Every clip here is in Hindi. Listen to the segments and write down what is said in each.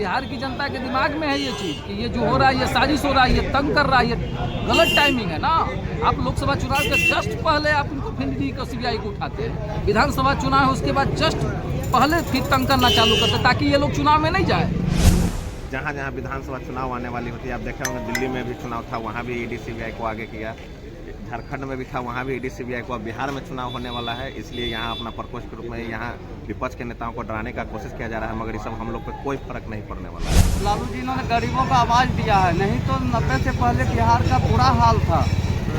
बिहार की जनता के दिमाग में है ये चीज़ कि ये जो हो रहा है ये साजिश हो रहा है, ये तंग कर रहा है, ये गलत टाइमिंग है ना। आप लोकसभा चुनाव के जस्ट पहले आप इनको फिर डी को सीबीआई को उठाते हैं, विधानसभा चुनाव है उसके बाद जस्ट पहले फिर तंग करना चालू करते ताकि ये लोग चुनाव में नहीं जाए। जहाँ जहाँ विधानसभा चुनाव आने वाली होती है, आप देखे होंगे दिल्ली में भी चुनाव था, वहाँ भी ईडी सीबीआई को आगे किया, झारखंड में भी था, वहाँ भी ईडी सीबीआई को। अब बिहार में चुनाव होने वाला है, इसलिए यहाँ अपना प्रकोष्ठ के रूप में यहाँ विपक्ष के नेताओं को डराने का कोशिश किया जा रहा है, मगर इस सब हम लोग पे कोई फर्क नहीं पड़ने वाला है। लालू जी ने गरीबों का आवाज़ दिया है, नहीं तो 90 से पहले बिहार का बुरा हाल था।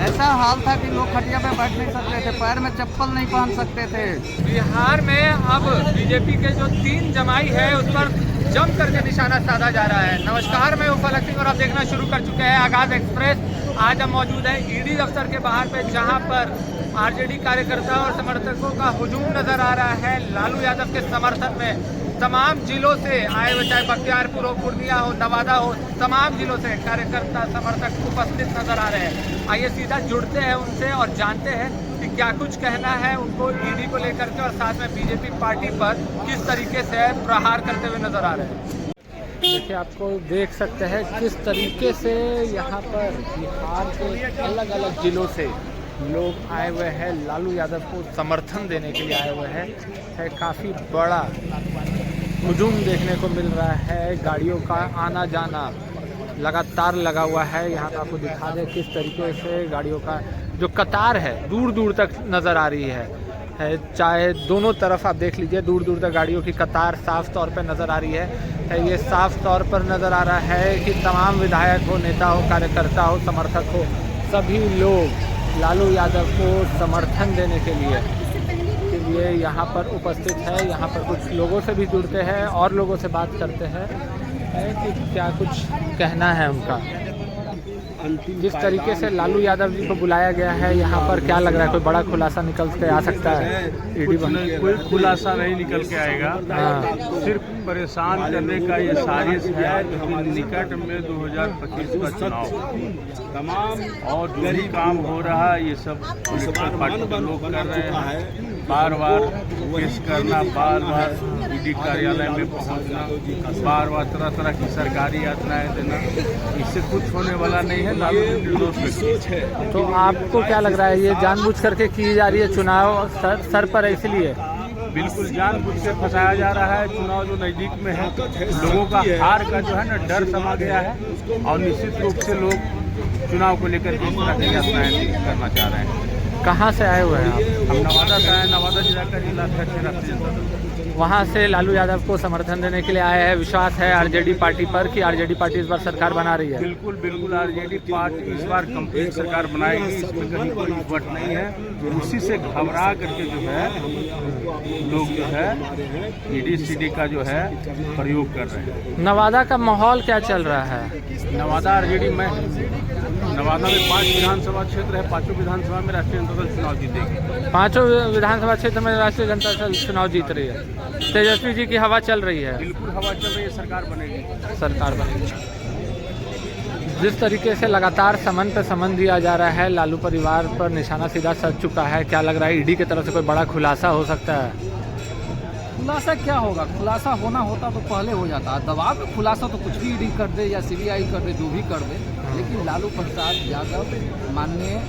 ऐसा हाल था कि लोग खटिया पे बैठ नहीं सकते थे, पैर में चप्पल नहीं पहन सकते थे। बिहार में अब बीजेपी के जो 3 जमाई है उस पर जम करके निशाना साधा जा रहा है। नमस्कार, मैं उपलक सिंह और आप देखना शुरू कर चुके हैं आगाज एक्सप्रेस। आज हम मौजूद हैं ईडी दफ्तर के बाहर पे, जहां पर आरजेडी कार्यकर्ता और समर्थकों का हुजूम नजर आ रहा है लालू यादव के समर्थन में। तमाम जिलों से आए हुए, चाहे बख्तियारपुर हो, पूर्णिया हो, नवादा हो, तमाम जिलों से कार्यकर्ता समर्थक उपस्थित नजर आ रहे हैं। आइए सीधा जुड़ते हैं उनसे और जानते हैं कि क्या कुछ कहना है उनको ईडी को लेकर के, और साथ में बीजेपी पार्टी पर किस तरीके से प्रहार करते हुए नजर आ रहे हैं। देखिए, आपको देख सकते हैं किस तरीके से यहाँ पर बिहार के अलग अलग जिलों से लोग आए हुए हैं, लालू यादव को समर्थन देने के लिए आए हुए हैं। काफ़ी बड़ा हुजूम देखने को मिल रहा है, गाड़ियों का आना जाना लगातार लगा हुआ है। यहाँ पर आपको दिखा दें किस तरीके से गाड़ियों का जो कतार है दूर दूर तक नज़र आ रही है। चाहे दोनों तरफ आप देख लीजिए, दूर दूर तक गाड़ियों की कतार साफ तौर पर नज़र आ रही है। ये साफ तौर पर नज़र आ रहा है कि तमाम विधायक हो, नेता हो, कार्यकर्ता हो, समर्थक हो, सभी लोग लालू यादव को समर्थन देने के लिए यहाँ पर उपस्थित है। यहाँ पर कुछ लोगों से भी जुड़ते हैं और लोगों से बात करते हैं कि क्या कुछ कहना है उनका। जिस तरीके से लालू यादव जी को बुलाया गया है यहाँ पर, क्या लग रहा है कोई बड़ा खुलासा निकल के आ सकता है? ईडी कोई खुलासा नहीं निकल के आएगा, सिर्फ परेशान करने का ये साजिश है। क्योंकि निकट में 2025 का चुनाव तमाम और जो भी काम हो रहा है ये सब पॉलिटिकल पार्टी के लोग कर रहे हैं। बार बार पेश करना, बार बार ईडी कार्यालय में पहुंचना, बार बार तरह तरह की सरकारी यातनाएं देना, इससे कुछ होने वाला नहीं है। लालू निर्दोष व्यक्ति है। तो आपको क्या लग रहा है ये जानबूझ करके की जा रही है चुनाव सर पर, इसलिए? बिल्कुल जानबूझ के फंसाया जा रहा है। चुनाव जो नज़दीक में है, लोगों का हार का जो है ना डर समा गया है, और निश्चित रूप से लोग चुनाव को लेकर इस तरह की यातनाएं करना चाह रहे हैं। कहाँ से आए हुए हैं आप? हम नवादा से आए, नवादा जिला का जिला अध्यक्ष राष्ट्रीय जनता दल। वहाँ से लालू यादव को समर्थन देने के लिए आए हैं। विश्वास है आरजेडी पार्टी पर कि आरजेडी पार्टी इस बार सरकार बना रही है? बिल्कुल बिल्कुल, आरजेडी पार्टी इस बार कंप्लीट सरकार बनाएगी, इसमें कहीं कोई वट नहीं है। उसी से घबरा करके जो है लोग जो है ईडी सीडी का जो है प्रयोग कर रहे हैं। नवादा का माहौल क्या चल रहा है? नवादा आरजेडी में, नवादा में 5 विधानसभा क्षेत्र है, 5 विधानसभा में राष्ट्रीय जनता दल चुनाव जीतेगी। 5 विधानसभा क्षेत्र में राष्ट्रीय जनता दल चुनाव जीत रही है। तेजस्वी जी की हवा चल रही है? बिल्कुल हवा चल रही है, सरकार बनेगी। सरकार बनेगी। जिस तरीके से लगातार समन पे समन दिया जा रहा है, लालू परिवार पर निशाना सीधा सज चुका है। क्या लग रहा है ईडी की तरफ से कोई बड़ा खुलासा हो सकता है? खुलासा क्या होगा? खुलासा होना होता तो पहले हो जाता। दबाव में खुलासा तो कुछ भी ईडी कर दे या सीबीआई कर दे, जो भी कर दे, लेकिन लालू प्रसाद यादव माननीय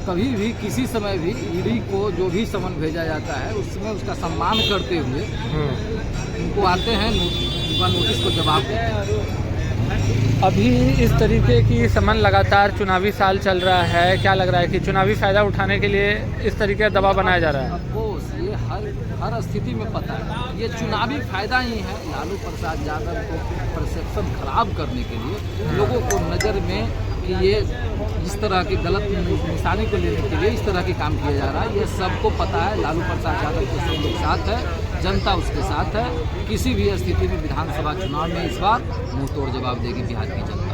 कभी भी किसी समय भी ईडी को जो भी समन भेजा जाता है उसमें उसका सम्मान करते हुए उनको आते हैं, उनका नोटिस को जवाब देते हैं। अभी इस तरीके की समन लगातार, चुनावी साल चल रहा है, क्या लग रहा है कि चुनावी फ़ायदा उठाने के लिए इस तरीके का दबाव बनाया जा रहा है? अफकोर्स ये हर स्थिति में पता है, ये चुनावी फायदा ही है। लालू प्रसाद यादव को परसेप्शन खराब करने के लिए, लोगों को नज़र में कि ये इस तरह की गलत निशानी को लेने के लिए इस तरह के काम किया जा रहा है, ये सबको पता है। लालू प्रसाद यादव के सब लोग साथ है, जनता उसके साथ है। किसी भी स्थिति में विधानसभा चुनाव में इस बार मुंह तोड़ जवाब देगी बिहार की जनता।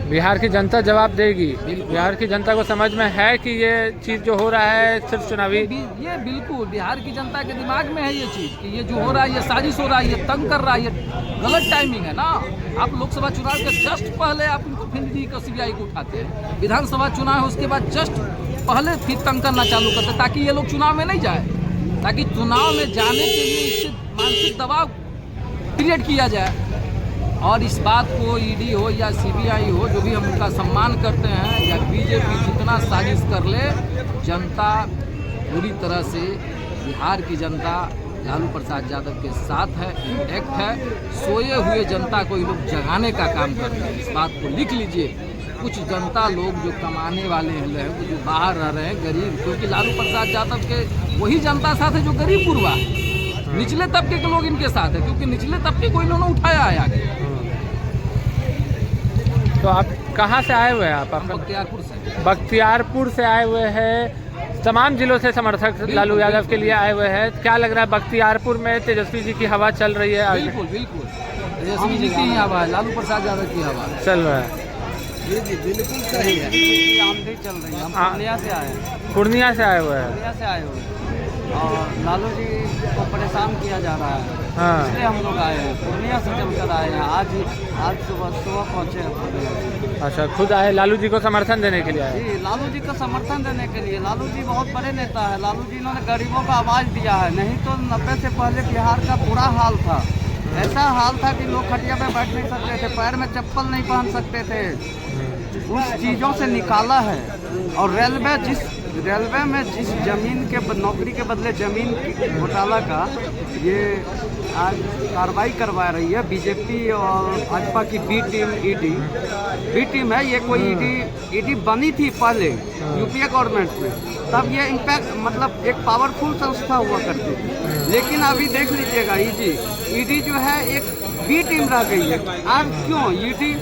बिहार की जनता जवाब देगी? बिहार की जनता को समझ में है कि ये चीज़ जो हो रहा है सिर्फ चुनावी? ये बिल्कुल बिहार की जनता के दिमाग में है ये चीज़ कि ये जो हो रहा है ये साजिश हो रहा है, ये तंग कर रहा है, ये गलत टाइमिंग है ना। आप लोकसभा चुनाव के जस्ट पहले आप इनको फिर डी को सीबीआई को उठाते हैं, विधानसभा चुनाव है उसके बाद जस्ट पहले फिर तंग करना चालू करते हैं ताकि ये लोग चुनाव में नहीं जाए, ताकि चुनाव में जाने के लिए इससे मानसिक दबाव क्रिएट किया जाए। और इस बात को ईडी हो या सीबीआई हो, जो भी हम उनका सम्मान करते हैं, या बीजेपी जितना साजिश कर ले, जनता पूरी तरह से, बिहार की जनता लालू प्रसाद यादव के साथ है, इंटैक्ट है। सोए हुए जनता को ये लोग जगाने का काम करते हैं, इस बात को लिख लीजिए। कुछ जनता लोग जो कमाने वाले हैं, जो बाहर रह रहे हैं, गरीब, क्योंकि लालू प्रसाद यादव के वही जनता साथ है जो गरीब गुरबा है। निचले तबके के लोग इनके साथ है, क्योंकि निचले तबके को इन्होंने उठाया है आगे। तो आप कहाँ से आए हुए हैं? आप बख्तियारपुर से। बख्तियारपुर से आए हुए हैं, तमाम जिलों से समर्थक लालू यादव के लिए आए हुए हैं। क्या लग रहा है, बख्तियारपुर में तेजस्वी जी की हवा चल रही है? बिल्कुल बिल्कुल, तेजस्वी जी की ही हवा है, लालू प्रसाद यादव की हवा चल रहा है। जी जी बिल्कुल सही है, आमदी चल रही है। हम पूर्णिया से आए हैं। पूर्णिया से आए हुए हैं। पूर्णिया से आए हुए हैं और लालू जी को परेशान किया जा रहा है, हाँ। इसलिए हम लोग आए हैं, पूर्णिया से चलकर आए हैं। आज सुबह पहुँचे हैं पूर्णिया से। अच्छा, खुद आए लालू जी को समर्थन देने के लिए आए? जी, लालू जी को समर्थन देने के लिए। लालू जी बहुत बड़े नेता है। लालू जी इन्होंने गरीबों को आवाज़ दिया है, नहीं तो 90 से पहले बिहार का बुरा हाल था। ऐसा हाल था कि लोग खटिया पे बैठ नहीं सकते थे, पैर में चप्पल नहीं पहन सकते थे। उस चीज़ों से निकाला है। और रेलवे में जिस जमीन के नौकरी के बदले जमीन घोटाला का ये आज कार्रवाई करवा रही है बीजेपी और भाजपा की बी टीम है। ये कोई ईडी बनी थी पहले यूपीए गवर्नमेंट में, तब ये इम्पैक्ट मतलब एक पावरफुल संस्था हुआ करती थी। लेकिन अभी देख लीजिएगा, ईडी जो है एक बी टीम रह गई है। आज क्यों ईडी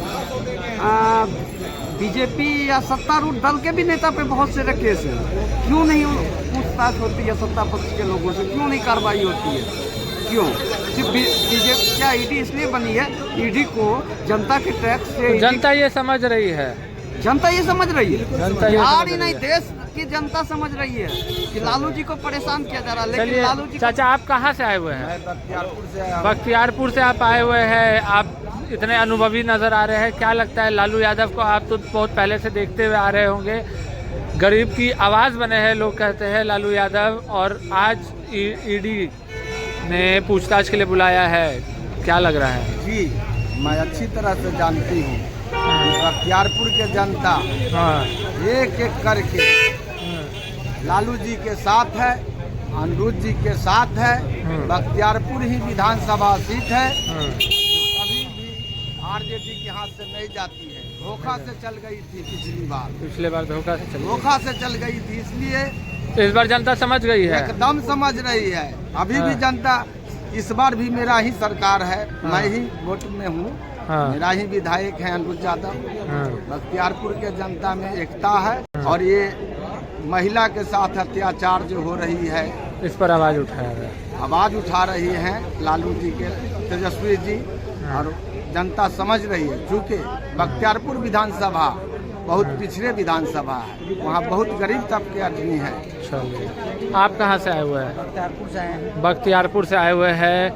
बीजेपी या सत्तारूढ़ दल के भी नेता पे बहुत से केस हैं, क्यों नहीं पूछताछ होती है सत्ता पक्ष के लोगों से? क्यों नहीं कार्रवाई होती है? क्यों सिर्फ बीजेपी? क्या ईडी इसलिए बनी है, ईडी को जनता के टैक्स से जनता ये समझ रही है, जनता ये समझ रही है, जनता ये बिहार समझ ही नहीं रही है। देश की जनता समझ रही है कि लालू जी को परेशान किया जा रहा है। लेकिन लालू जी चाचा आप कहाँ से आए हुए हैं? बख्तियारपुर से। बख्तियारपुर से आप आए हुए हैं। आप इतने अनुभवी नजर आ रहे हैं, क्या लगता है लालू यादव को? आप तो बहुत पहले से देखते हुए आ रहे होंगे, गरीब की आवाज़ बने हैं लोग कहते हैं लालू यादव, और आज ईडी ने पूछताछ के लिए बुलाया है, क्या लग रहा है? जी, मैं अच्छी तरह से जानती हूँ बख्तियारपुर के जनता हाँ, एक एक करके लालू जी के साथ है, अनिरुद्ध जी के साथ है। बख्तियारपुर ही विधानसभा सीट है, कभी भी आरजेडी के हाथ से नहीं जाती है। धोखा से चल गई थी पिछली बार धोखा से चल गई थी, इसलिए तो इस बार जनता समझ गई है, एकदम समझ रही है। अभी भी जनता, इस बार भी मेरा ही सरकार है, मैं ही वोट में हूँ, मेरा ही विधायक है अनिरुद्ध यादव। बख्तियारपुर के जनता में एकता है, और ये महिला के साथ अत्याचार जो हो रही है, इस पर आवाज उठा रही है लालू जी के, तेजस्वी जी, और जनता समझ रही है। चूँकि बख्तियारपुर विधानसभा बहुत पिछड़े विधानसभा है, वहाँ बहुत गरीब तबके आदमी है। आप कहाँ से आए हुए हैं? बख्तियारपुर से आए हैं। बख्तियारपुर से आए हुए हैं।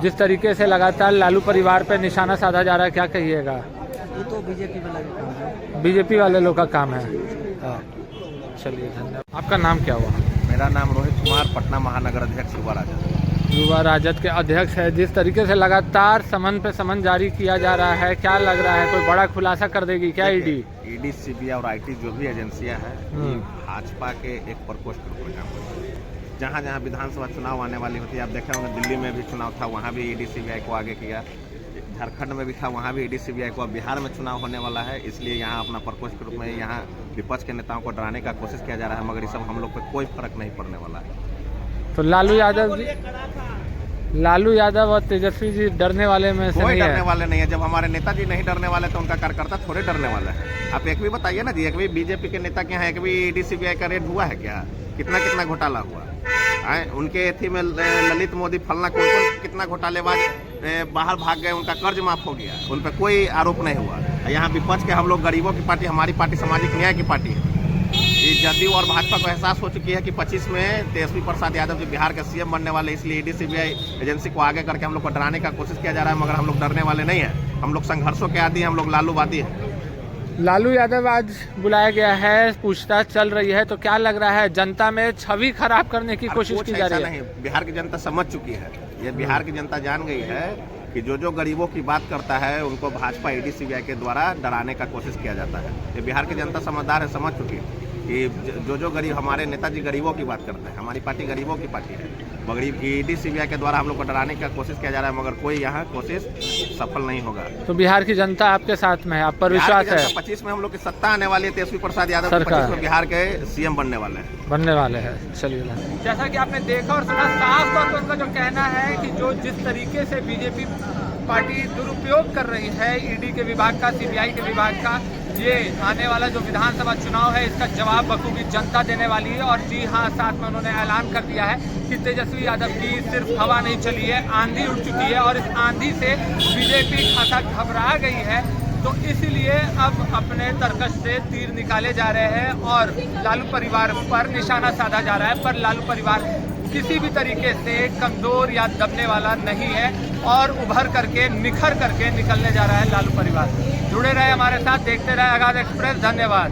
जिस तरीके से लगातार लालू परिवार पर निशाना साधा जा रहा है, क्या कहिएगा? ये तो बीजेपी वाला काम है, बीजेपी वाले लोग का काम है। चलिए, धन्यवाद। आपका नाम क्या हुआ? मेरा नाम रोहित कुमार, पटना महानगर अध्यक्ष युवा राजद। युवा राजद के अध्यक्ष है। जिस तरीके से लगातार समन पे समन जारी किया जा रहा है, क्या लग रहा है कोई बड़ा खुलासा कर देगी क्या ईडी, सीबीआई और आईटी जो भी एजेंसियां हैं, भाजपा के एक प्रकोष्ठ के रूप में काम करती है। जहाँ जहाँ विधानसभा चुनाव आने वाली होती है, आप देखे होंगे दिल्ली में भी चुनाव था, वहाँ भी ईडी सीबीआई को आगे किया। झारखंड में भी था, वहाँ भी ईडी सीबीआई को। अब बिहार में चुनाव होने वाला है, इसलिए यहाँ अपना प्रकोष्ठ के रूप में यहाँ विपक्ष के नेताओं को डराने का कोशिश किया जा रहा है, मगर इस सब हम लोग पे कोई फर्क नहीं पड़ने वाला है। तो लालू यादव और तेजस्वी जी डरने वाले में से कोई नहीं डरने वाले नहीं है। जब हमारे नेताजी नहीं डरने वाले तो उनका कार्यकर्ता थोड़े डरने वाला है। आप एक भी बताइए ना जी, एक भी बीजेपी के नेता के यहाँ एक भी ईडी सीबीआई का रेड हुआ है क्या? कितना घोटाला हुआ है? उनके एथी में ललित मोदी फलना कौन कितना घोटालेबाज बाहर भाग गए, उनका कर्ज माफ हो गया, उन पर कोई आरोप नहीं हुआ। यहाँ विपक्ष के हम लोग गरीबों की पार्टी, हमारी पार्टी सामाजिक न्याय की पार्टी है। ये जदयू और भाजपा को एहसास हो चुकी है कि 25 में तेजस्वी प्रसाद यादव जी बिहार के सीएम बनने वाले, इसलिए ईडी सीबीआई एजेंसी को आगे करके हम लोग को डराने का कोशिश किया जा रहा है, मगर हम लोग डरने वाले नहीं हैं। हम लोग संघर्षों के आदी हैं, हम लोग लालूवादी हैं। लालू यादव आज बुलाया गया है, पूछताछ चल रही है, तो क्या लग रहा है जनता में छवि खराब करने की कोशिश की जा रही है? नहीं, बिहार की जनता समझ चुकी है, ये बिहार की जनता जान गई है कि जो गरीबों की बात करता है उनको भाजपा ईडी सीबीआई के द्वारा डराने का कोशिश किया जाता है। ये बिहार की जनता समझदार है, समझ चुकी है कि जो गरीब, हमारे नेताजी गरीबों की बात करते हैं, हमारी पार्टी गरीबों की पार्टी है। मगर ईडी सीबीआई के द्वारा हम लोग को डराने का कोशिश किया जा रहा है, मगर कोई यहाँ कोशिश सफल नहीं होगा। तो बिहार की जनता आपके साथ में है, आप पर विश्वास है? 25 में हम लोग की सत्ता आने वाली है, तेजस्वी प्रसाद यादव सरकार 25 में बिहार के सीएम बनने वाले हैं। चलिए, जैसा कि आपने देखा और सुना, साफ तौर पर उनका जो कहना है कि जो जिस तरीके से बीजेपी पार्टी दुरुपयोग कर रही है ईडी के विभाग का, सीबीआई के विभाग का, ये आने वाला जो विधानसभा चुनाव है इसका जवाब बखूबी जनता देने वाली है। और जी हाँ, साथ में उन्होंने ऐलान कर दिया है कि तेजस्वी यादव की सिर्फ हवा नहीं चली है, आंधी उठ चुकी है और इस आंधी से बीजेपी खासा घबरा गई है। तो इसलिए अब अपने तर्कश से तीर निकाले जा रहे हैं और लालू परिवार पर निशाना साधा जा रहा है। पर लालू परिवार किसी भी तरीके से कमजोर या दबने वाला नहीं है और उभर करके, निखर करके निकलने जा रहा है लालू परिवार। जुड़े रहे हमारे साथ, देखते रहे आगाज एक्सप्रेस। धन्यवाद।